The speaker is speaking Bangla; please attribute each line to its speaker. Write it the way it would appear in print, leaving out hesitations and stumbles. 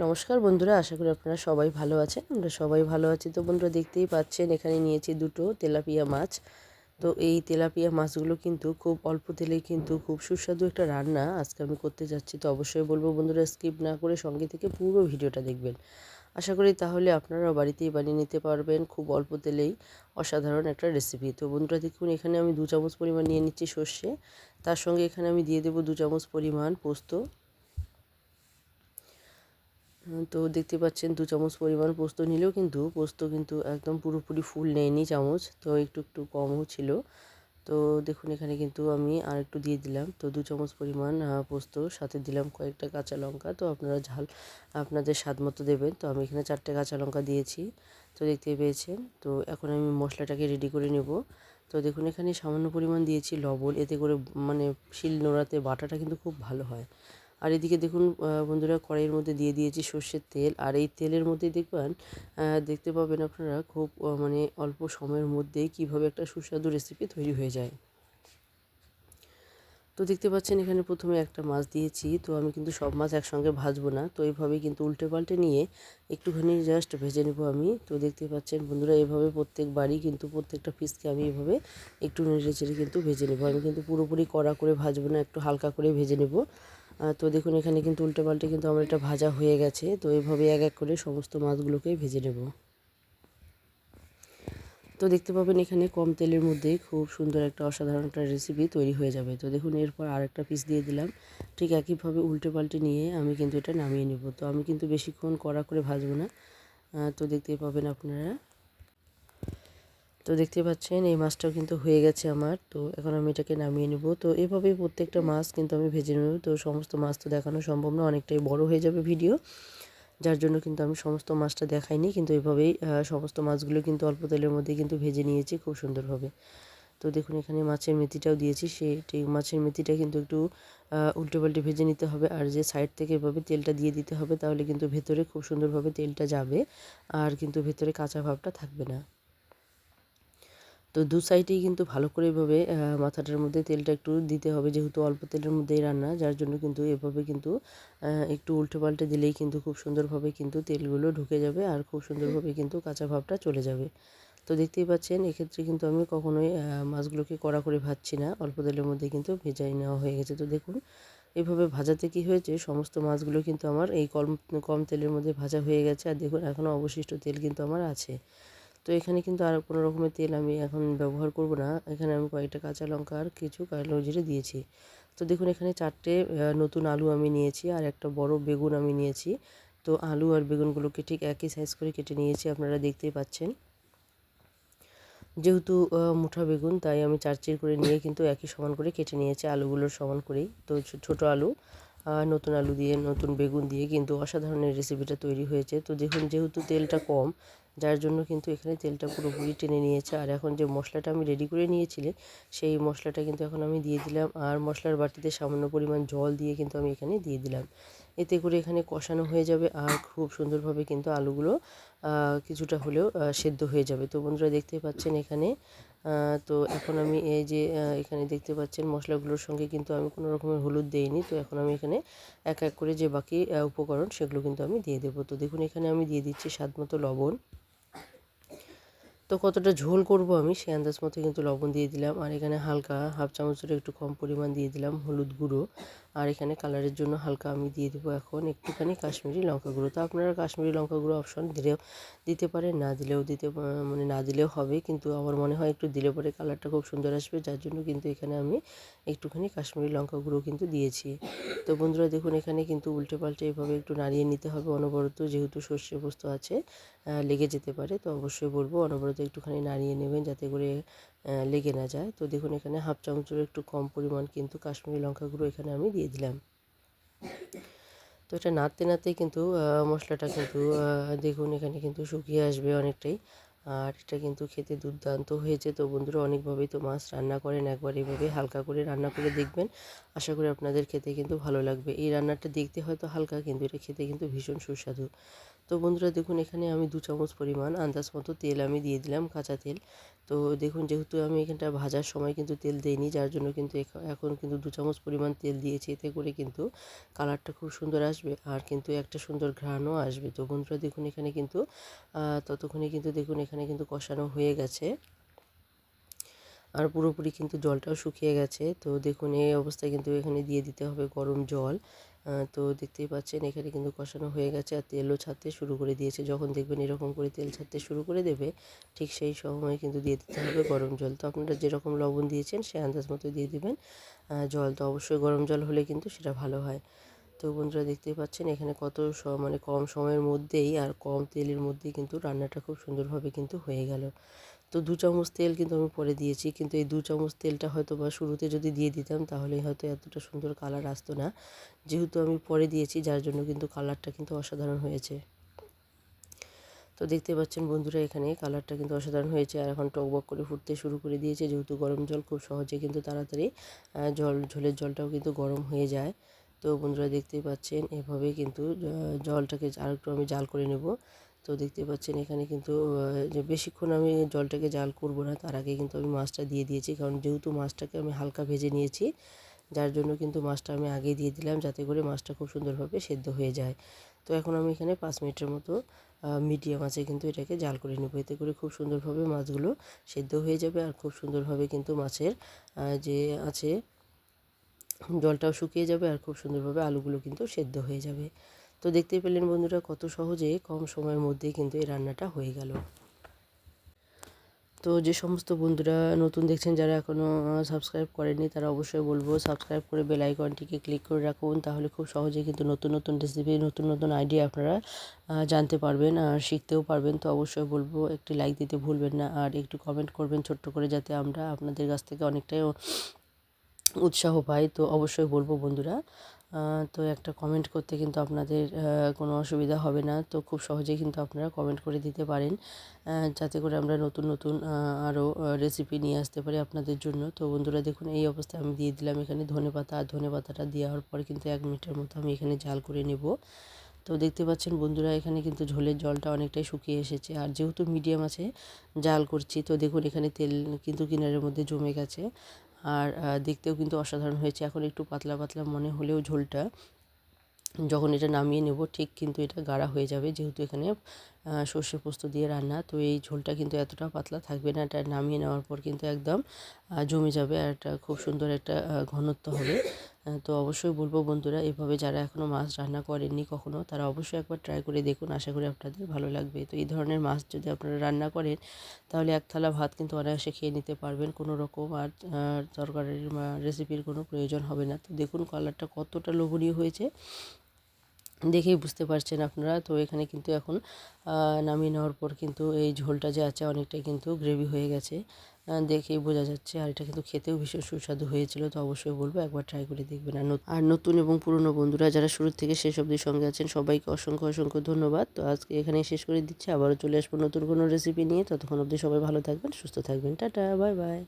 Speaker 1: নমস্কার বন্ধুরা, আশা করি আপনারা সবাই ভালো আছেন। আমরা সবাই ভালো আছি। তো বন্ধুরা, দেখতেই পাচ্ছেন এখানে নিয়েছি দুটো তেলাপিয়া মাছ। তো এই তেলাপিয়া মাছগুলো কিন্তু খুব অল্প তেলেই কিন্তু খুব সুস্বাদু একটা রান্না আজকে আমি করতে যাচ্ছি। তো অবশ্যই বলবো বন্ধুরা, স্কিপ না করে সঙ্গে থেকে পুরো ভিডিওটা দেখবেন। আশা করি তাহলে আপনারাও বাড়িতেই বানিয়ে নিতে পারবেন খুব অল্প তেলেই অসাধারণ একটা রেসিপি। তো বন্ধুরা দেখুন, এখানে আমি 2 চামচ পরিমাণ নিয়ে নিচ্ছি সর্ষে। তার সঙ্গে এখানে আমি দিয়ে দেবো 2 চামচ পরিমাণ পোস্ত। তো দেখতে পাচ্ছেন 2 চামচ পরিমাণ পোস্ত নিলেও কিন্তু পোস্ত কিন্তু একদম পুরোপুরি ফুল নেয়নি চামচ, তো একটু একটু কমও ছিল। তো দেখুন এখানে কিন্তু আমি আর একটু দিয়ে দিলাম। তো 2 চামচ পরিমাণ পোস্ত, সাথে দিলাম কয়েকটা কাঁচা লঙ্কা। তো আপনারা ঝাল আপনাদের স্বাদ মতো দেবেন। তো আমি এখানে 4টে কাঁচা লঙ্কা দিয়েছি। তো দেখতেই পেয়েছেন। তো এখন আমি মশলাটাকে রেডি করে নেব। তো দেখুন এখানে সামান্য পরিমাণ দিয়েছি লবণ, এতে করে মানে শিল নোড়াতে বাটাটা কিন্তু খুব ভালো হয়। আর এদিকে দেখুন বন্ধুরা, কড়াইয়ের মধ্যে দিয়ে দিয়েছি সর্ষের তেল। আর এই তেলের মধ্যে দেখতে পাবেন আপনারা খুব মানে অল্প সময়ের মধ্যেই কীভাবে একটা সুস্বাদু রেসিপি তৈরি হয়ে যায়। তো দেখতে পাচ্ছেন এখানে প্রথমে একটা মাছ দিয়েছি। তো আমি কিন্তু সব মাছ একসঙ্গে ভাজবো না, তো এইভাবেই কিন্তু উল্টে পাল্টে নিয়ে একটুখানি জাস্ট ভেজে নেব আমি। তো দেখতে পাচ্ছেন বন্ধুরা, এভাবে প্রত্যেকবারই কিন্তু প্রত্যেকটা পিসকে আমি এভাবে একটু নেড়ে চেড়ে কিন্তু ভেজে নেব। আমি কিন্তু পুরোপুরি কড়া করে ভাজবো না, একটু হালকা করে ভেজে নেব। তো দেখুন এখানে কিন্তু উল্টে পাল্টে কিন্তু আমার এটা ভাজা হয়ে গেছে। তো এইভাবে এক এক করে সমস্ত মাছগুলোকে ভেজে নেব। তো দেখতে পাবেন এখানে কম তেলের মধ্যে খুব সুন্দর একটা অসাধারণ একটা রেসিপি তৈরি হয়ে যাবে। তো দেখুন এরপর আরেকটা পিস দিয়ে দিলাম। ঠিক একইভাবে উল্টে পাল্টে নিয়ে আমি কিন্তু এটা নামিয়ে নেব। তো আমি কিন্তু বেশিক্ষণ কড়া করে ভাজবো না। তো দেখতেই পাবেন আপনারা। তো দেখতে পাচ্ছেন এই মাছটাও কিন্তু হয়ে গেছে আমার। তো এখন আমি এটাকে নামিয়ে নেব। তো এভাবেই প্রত্যেকটা মাছ কিন্তু আমি ভেজে নেব। তো সমস্ত মাছ তো দেখানো সম্ভব না, অনেকটাই বড় হয়ে যাবে ভিডিও, যার জন্য কিন্তু আমি সমস্ত মাছটা দেখাইনি। কিন্তু এভাবেই সমস্ত মাছগুলো কিন্তু অল্প তেলের মধ্যে কিন্তু ভেজে নিয়েছি খুব সুন্দরভাবে। তো দেখুন এখানে মাছের মেথিটাও দিয়েছি। সেই মাছের মেথিটা কিন্তু একটু উল্টে পাল্টে ভেজে নিতে হবে। আর যে সাইড থেকে এভাবে তেলটা দিয়ে দিতে হবে, তাহলে কিন্তু ভেতরে খুব সুন্দরভাবে তেলটা যাবে আর কিন্তু ভেতরে কাঁচা ভাবটা থাকবে না। তো দু সাইডেই কিন্তু ভালো করে এভাবে মাথাটার মধ্যে তেলটা একটু দিতে হবে, যেহেতু অল্প তেলের মধ্যেই রান্না, যার জন্য কিন্তু এভাবে কিন্তু একটু উল্টে পাল্টে দিলেই কিন্তু খুব সুন্দরভাবে কিন্তু তেলগুলো ঢুকে যাবে আর খুব সুন্দরভাবে কিন্তু কাঁচা ভাবটা চলে যাবে। তো দেখতেই পাচ্ছেন এক্ষেত্রে কিন্তু আমি কখনোই মাছগুলোকে কড়া করে ভাজছি না, অল্প তেলের মধ্যে কিন্তু ভেজাই নেওয়া হয়ে গেছে। তো দেখুন এভাবে ভাজাতে কি হয়েছে, সমস্ত মাছগুলো কিন্তু আমার এই কম কম তেলের মধ্যে ভাজা হয়ে গেছে। আর দেখুন এখনও অবশিষ্ট তেল কিন্তু আমার আছে। তো এখানে কিন্তু আর কোনো রকমের তেল আমি এখন ব্যবহার করব না। এখানে আমি কয়েকটা কাঁচা লঙ্কা আর কিছু কালো জিরে দিয়েছি। তো দেখুন এখানে 4টে নতুন আলু আমি নিয়েছি আর একটা বড় বেগুন আমি নিয়েছি। তো আলু আর বেগুনগুলোকে ঠিক একই সাইজ করে কেটে নিয়েছি, আপনারা দেখতেই পাচ্ছেন। যেহেতু মুঠা বেগুন, তাই আমি 4 চির করে নিয়ে কিন্তু একই সমান করে কেটে নিয়েছি, আলুগুলোর সমান করেই। তো ছোট আলু নতুন আলু দিয়ে নতুন বেগুন দিয়ে কিন্তু অসাধারণ এই রেসিপিটা তৈরি হয়েছে। তো দেখুন যেহেতু তেলটা কম, যার জন্য কিন্তু এখানে তেলটা পুরোপুরি টেনে নিয়েছে। আর এখন যে মশলাটা আমি রেডি করে নিয়েছিলে, সেই মশলাটা কিন্তু এখন আমি দিয়ে দিলাম। আর মশলার বাটিতে সামান্য পরিমাণ জল দিয়ে কিন্তু আমি এখানে দিয়ে দিলাম। এতে করে এখানে কষানো হয়ে যাবে আর খুব সুন্দরভাবে কিন্তু আলুগুলো কিছুটা হলেও সেদ্ধ হয়ে যাবে। তো বন্ধুরা দেখতেই পাচ্ছেন এখানে তো এখন আমি এই যে এখানে দেখতে পাচ্ছেন মশলাগুলোর সঙ্গে কিন্তু আমি কোনো রকমের হলুদ দেইনি। তো এখন আমি এখানে এক এক করে যে বাকি উপকরণ সেগুলো কিন্তু আমি দিয়ে দেবো। তো দেখুন এখানে আমি দিয়ে দিচ্ছি স্বাদমতো লবণ। তো কতটা ঝোল করব আমি সেই আন্দাজ মতো কিন্তু লবণ দিয়ে দিলাম। আর এখানে হালকা হাফ চামচের একটু কম পরিমাণ দিয়ে দিলাম হলুদ গুঁড়ো। আর এখানে কালারের জন্য হালকা আমি দিয়ে দেবো এখন একটুখানি কাশ্মীরি লঙ্কা গুঁড়ো। তো আপনারা কাশ্মীরি লঙ্কা গুঁড়ো অপশন দিলেও দিতে পারেন, না দিলেও মানে না দিলেও হবে, কিন্তু আমার মনে হয় একটু দিলে পরে কালারটা খুব সুন্দর আসবে, যার জন্য কিন্তু এখানে আমি একটুখানি কাশ্মীরি লঙ্কা গুঁড়ো কিন্তু দিয়েছি। তো বন্ধুরা দেখুন এখানে কিন্তু উল্টে পাল্টে এভাবে একটু নাড়িয়ে নিতে হবে অনবরত, যেহেতু সর্ষে পোস্ত আছে লেগে যেতে পারে। তো অবশ্যই বলবো অনবরত একটুখানি নাড়িয়ে নেবেন যাতে করে লেগে না যায়। তো দেখুন এখানে হাফ চামচের একটু কম পরিমাণ কিন্তু কাশ্মীরি লঙ্কা গুঁড়ো এখানে আমি দিয়ে দিলাম। তো এটা নাড়তে নাড়তেই কিন্তু মশলাটা কিন্তু দেখুন এখানে কিন্তু শুকিয়ে আসবে অনেকটাই। আর এটা কিন্তু খেতে দুর্দান্ত হয়েছে। তো বন্ধুরা অনেকভাবেই তো মাছ রান্না করেন, একবার এভাবে হালকা করে রান্না করে দেখবেন, আশা করি আপনাদের খেতে কিন্তু ভালো লাগবে। এই রান্নাটা দেখতে হয়তো হালকা, কিন্তু এটা খেতে কিন্তু ভীষণ সুস্বাদু। তো বন্ধুরা দেখুন এখানে আমি 2 চামচ পরিমাণ আন্দাজ মতো তেল আমি দিয়ে দিলাম, কাঁচা তেল। তো দেখুন যেহেতু আমি এখানটা ভাজার সময় কিন্তু তেল দেইনি, যার জন্য কিন্তু এখন কিন্তু 2 চামচ পরিমাণ তেল দিয়েছি। এতে করে কিন্তু কালারটা খুব সুন্দর আসবে আর কিন্তু একটা সুন্দর ঘ্রাণও আসবে। তো বন্ধুরা দেখুন এখানে কিন্তু ততক্ষণে কিন্তু দেখুন এখানে কিন্তু কষানো হয়ে গেছে আর পুরোপুরি কিন্তু জলটাও শুকিয়ে গেছে। তো দেখুন এই অবস্থায় কিন্তু এখানে দিয়ে দিতে হবে গরম জল। তো দেখতেই পাচ্ছেন এখানে কিন্তু কষানো হয়ে গেছে আর তেলও ছাড়তে শুরু করে দিয়েছে। যখন দেখবেন এরকম করে তেল ছাড়তে শুরু করে দেবে, ঠিক সেই সময় কিন্তু দিয়ে দিতে হবে গরম জল। তো আপনারা যেরকম লবণ দিয়েছেন সেই আন্দাজ মতো দিয়ে দিবেন জল। তো অবশ্যই গরম জল হলে কিন্তু সেটা ভালো হয়। তো বন্ধুরা দেখতেই পাচ্ছেন এখানে কত মানে কম সময়ের মধ্যেই আর কম তেলের মধ্যেই কিন্তু রান্নাটা খুব সুন্দরভাবে কিন্তু হয়ে গেল। তো 2 চামচ তেল কিন্তু আমি পরে দিয়েছি, কিন্তু এই 2 চামচ তেলটা হয়তো বা শুরুতে যদি দিয়ে দিতাম তাহলে হয়তো এতটা সুন্দর কালার আসতো না। যেহেতু আমি পরে দিয়েছি যার জন্য কিন্তু কালারটা কিন্তু অসাধারণ হয়েছে। তো দেখতে পাচ্ছেন বন্ধুরা এখানে কালারটা কিন্তু অসাধারণ হয়েছে আর এখন টকবক করে ফুটতে শুরু করে দিয়েছে। যেহেতু গরম জল খুব সহজে কিন্তু তাড়াতাড়ি ঝোলের জলটাও কিন্তু গরম হয়ে যায়। তো বন্ধুরা দেখতেই পাচ্ছেন এভাবে কিন্তু জলটাকে আরেকটু আমি জাল করে নেব। তো দেখতে পাচ্ছেন এখানে কিন্তু যে বেশিক্ষণ আমি জলটাকে জাল করব না, তার আগে কিন্তু আমি মাছটা দিয়ে দিয়েছি, কারণ যেহেতু মাছটাকে আমি হালকা ভেজে নিয়েছি যার জন্য কিন্তু মাছটা আমি আগেই দিয়ে দিলাম যাতে করে মাছটা খুব সুন্দরভাবে সেদ্ধ হয়ে যায়। তো এখন আমি এখানে 5 মিনিটের মতো মিডিয়াম আঁচে কিন্তু এটাকে জাল করে নেব। এতে করে খুব সুন্দরভাবে মাছগুলো সেদ্ধ হয়ে যাবে আর খুব সুন্দরভাবে কিন্তু মাছের যে আছে জলটাও শুকিয়ে যাবে আর খুব সুন্দরভাবে আলুগুলো কিন্তু সেদ্ধ হয়ে যাবে। তো দেখতেই পেলেন বন্ধুরা কত সহজে কম সময়ের মধ্যেই কিন্তু এই রান্নাটা হয়ে গেল। তো যে সমস্ত বন্ধুরা নতুন দেখছেন, যারা এখনও সাবস্ক্রাইব করেননি, তারা অবশ্যই বলবো সাবস্ক্রাইব করে বেল আইকনটিকে ক্লিক করে রাখুন। তাহলে খুব সহজেই কিন্তু নতুন নতুন রেসিপি, নতুন নতুন আইডিয়া আপনারা জানতে পারবেন আর শিখতেও পারবেন। তো অবশ্যই বলবো একটি লাইক দিতে ভুলবেন না আর একটু কমেন্ট করবেন ছোট্ট করে, যাতে আমরা আপনাদের কাছ থেকে অনেকটাই উৎসাহ পাই। তো অবশ্যই বলবো বন্ধুরা, তো একটা কমেন্ট করতে কিন্তু আপনাদের কোনো অসুবিধা হবে না। তো খুব সহজেই কিন্তু আপনারা কমেন্ট করে দিতে পারেন, যাতে করে আমরা নতুন নতুন আরও রেসিপি নিয়ে আসতে পারি আপনাদের জন্য। তো বন্ধুরা দেখুন এই অবস্থায় আমি দিয়ে দিলাম এখানে ধনেপাতা, আর ধনেপাতাটা দেওয়ার পর কিন্তু 1 মিনিটের মতো আমি এখানে জাল করে নেব। তো দেখতে পাচ্ছেন বন্ধুরা এখানে কিন্তু ঝোলের জলটা অনেকটাই শুকিয়ে এসেছে আর যেহেতু মিডিয়াম আছে জাল করছি, তো দেখুন এখানে তেল কিন্তু কিনারের মধ্যে জমে গেছে আর দেখতেও কিন্তু অসাধারণ হয়েছে। এখন একটু পাতলা পাতলা মনে হলেও ঝোলটা যখন এটা নামিয়ে নেব ঠিক কিন্তু এটা গাঢ়া হয়ে যাবে, যেহেতু এখানে সর্ষে পোস্ত দিয়ে রান্না। তো এই ঝোলটা কিন্তু এতটা পাতলা থাকবে না, এটা নামিয়ে নেওয়ার পর কিন্তু একদম জমে যাবে আর এটা খুব সুন্দর একটা ঘনত্ব হবে। তো অবশ্যই বলবো বন্ধুরা, এভাবে যারা এখনও মাছ রান্না করেননি কখনও, তারা অবশ্যই একবার ট্রাই করে দেখুন, আশা করি আপনাদের ভালো লাগবে। তো এই ধরনের মাছ যদি আপনারা রান্না করেন তাহলে এক থালা ভাত কিন্তু অনায়াসে খেয়ে নিতে পারবেন, কোনো রকম আর তরকারির রেসিপির কোনো প্রয়োজন হবে না। তো দেখুন কালারটা কতটা লোভনীয় হয়েছে, দেখেই বুঝতে পারছেন আপনারা। তো এখানে কিন্তু এখন নামিয়ে নেওয়ার পর কিন্তু এই ঝোলটা যে আছে অনেকটাই কিন্তু গ্রেভি হয়ে গেছে, দেখেই বোঝা যাচ্ছে। আর এটা কিন্তু খেতেও ভীষণ সুস্বাদু হয়েছিল। তো অবশ্যই বলবো একবার ট্রাই করে দেখবেন। আর নতুন এবং পুরনো বন্ধুরা যারা শুরু থেকে শেষ অবধি সঙ্গে আছেন সবাইকে অসংখ্য অসংখ্য ধন্যবাদ। তো আজকে এখানেই শেষ করে দিচ্ছি, আবারও চলে আসবো নতুন কোনো রেসিপি নিয়ে। ততক্ষণ অবধি সবাই ভালো থাকবেন, সুস্থ থাকবেন। Tata, bye bye.